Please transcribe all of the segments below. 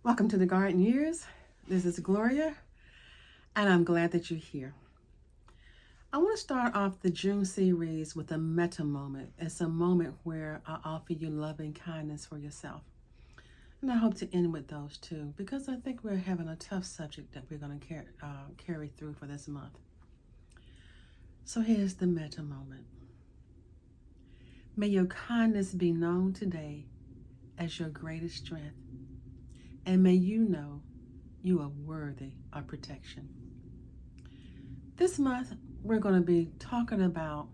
Welcome to the Garden Years. This is Gloria, and I'm glad that you're here. I want to start off the June series with a meta moment. It's a moment where I offer you loving kindness for yourself. And I hope to end with those too, because I think we're having a tough subject that we're going to carry through for this month. So here's the meta moment. May your kindness be known today as your greatest strength, and may you know you are worthy of protection. This month, we're going to be talking about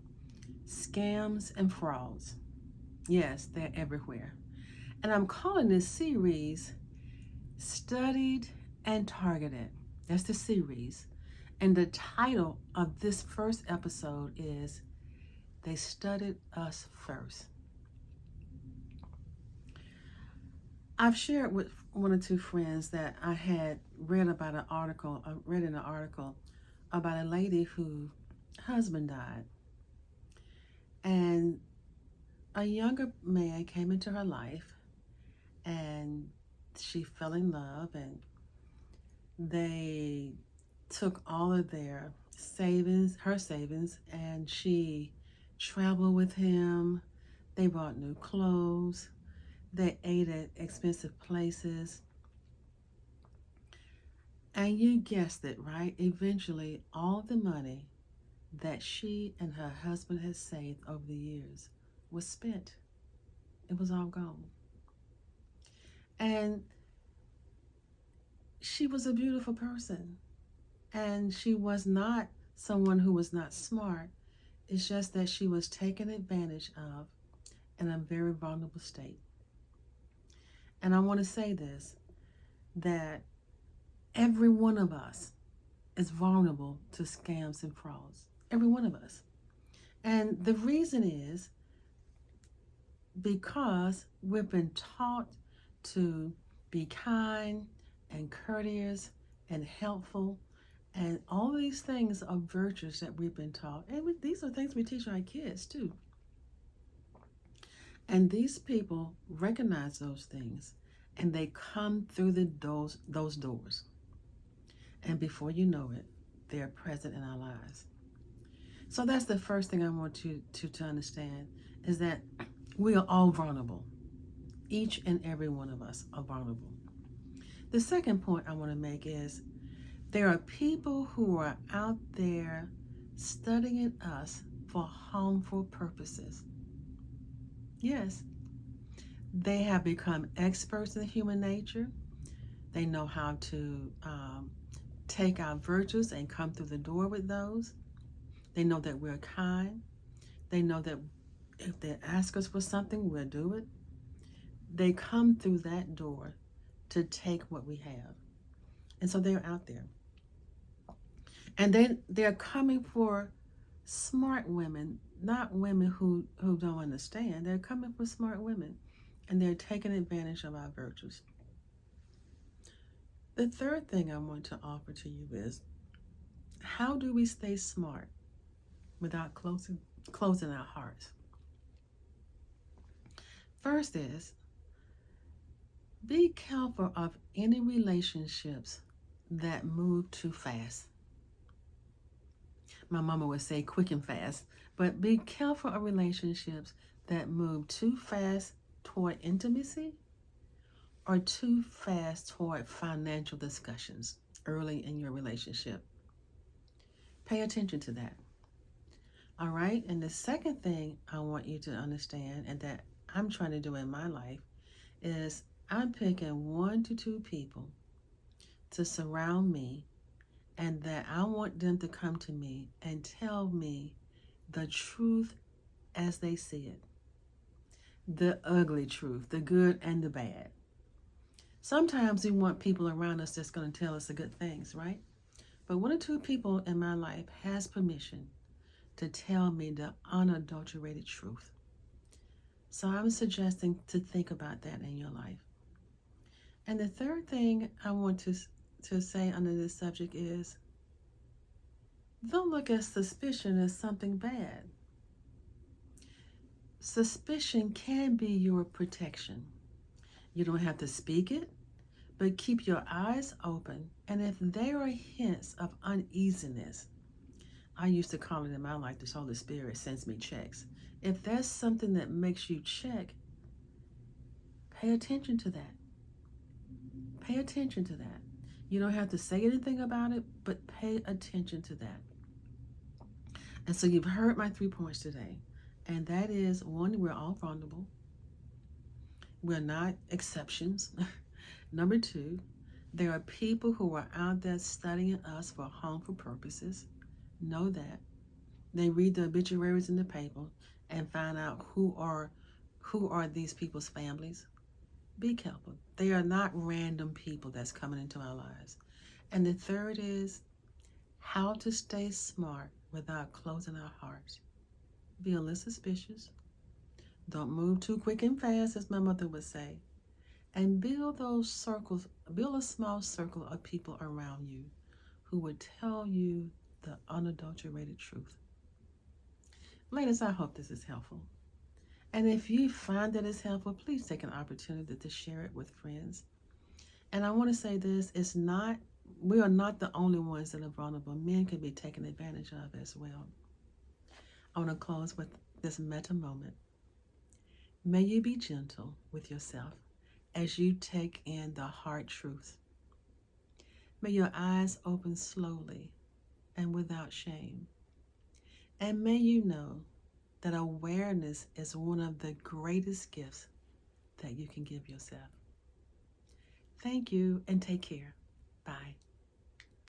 scams and frauds. Yes, they're everywhere. And I'm calling this series Studied and Targeted. That's the series. And the title of this first episode is They Studied Us First. I've shared with one or two friends that I had read about an article, read in an article about a lady whose husband died. And a younger man came into her life and she fell in love, and they took all of their savings, her savings, and she traveled with him. They bought new clothes. They ate at expensive places. And you guessed it, right? Eventually, all the money that she and her husband had saved over the years was spent. It was all gone. And she was a beautiful person. And she was not someone who was not smart. It's just that she was taken advantage of in a very vulnerable state. And I want to say this, that every one of us is vulnerable to scams and frauds. Every one of us. And the reason is because we've been taught to be kind and courteous and helpful, and all these things are virtues that we've been taught. And these are things we teach our kids too. And these people recognize those things and they come through those doors. And before you know it, they're present in our lives. So that's the first thing I want you to understand, is that we are all vulnerable. Each and every one of us are vulnerable. The second point I want to make is there are people who are out there studying us for harmful purposes. Yes, they have become experts in human nature. They know how to take our virtues and come through the door with those. They know that we're kind. They know that if they ask us for something, we'll do it. They come through that door to take what we have. And so they're out there. And then they're coming for smart women, not women who don't understand. They're coming for smart women, and they're taking advantage of our virtues. The third thing I want to offer to you is, how do we stay smart without closing our hearts? First is, be careful of any relationships that move too fast. My mama would say quick and fast, but be careful of relationships that move too fast toward intimacy or too fast toward financial discussions early in your relationship. Pay attention to that. All right. And the second thing I want you to understand, and that I'm trying to do in my life, is I'm picking 1 to 2 people to surround me, and that I want them to come to me and tell me the truth as they see it. The ugly truth, the good and the bad. Sometimes we want people around us that's going to tell us the good things, right? But 1 or 2 people in my life has permission to tell me the unadulterated truth. So I'm suggesting to think about that in your life. And the third thing I want to say under this subject is, don't look at suspicion as something bad. Suspicion can be your protection. You don't have to speak it, But keep your eyes open, and if there are hints of uneasiness, I used to call it in my life, the Holy Spirit sends me checks. If there's something that makes you check, pay attention to that. Pay attention to that. You don't have to say anything about it, but pay attention to that. And so you've heard my 3 points today. And that is, one, we're all vulnerable. We're not exceptions. Number 2, there are people who are out there studying us for harmful purposes. Know that. They read the obituaries in the paper and find out who are these people's families. Be careful. They are not random people that's coming into our lives. And the third is how to stay smart without closing our hearts. Be a little suspicious. Don't move too quick and fast, as my mother would say. And build those circles, build a small circle of people around you who would tell you the unadulterated truth. Ladies, I hope this is helpful. And if you find that it's helpful, please take an opportunity to share it with friends. And I want to say this, we are not the only ones that are vulnerable. Men can be taken advantage of as well. I want to close with this meta moment. May you be gentle with yourself as you take in the hard truth. May your eyes open slowly and without shame. And may you know that awareness is one of the greatest gifts that you can give yourself. Thank you and take care. Bye.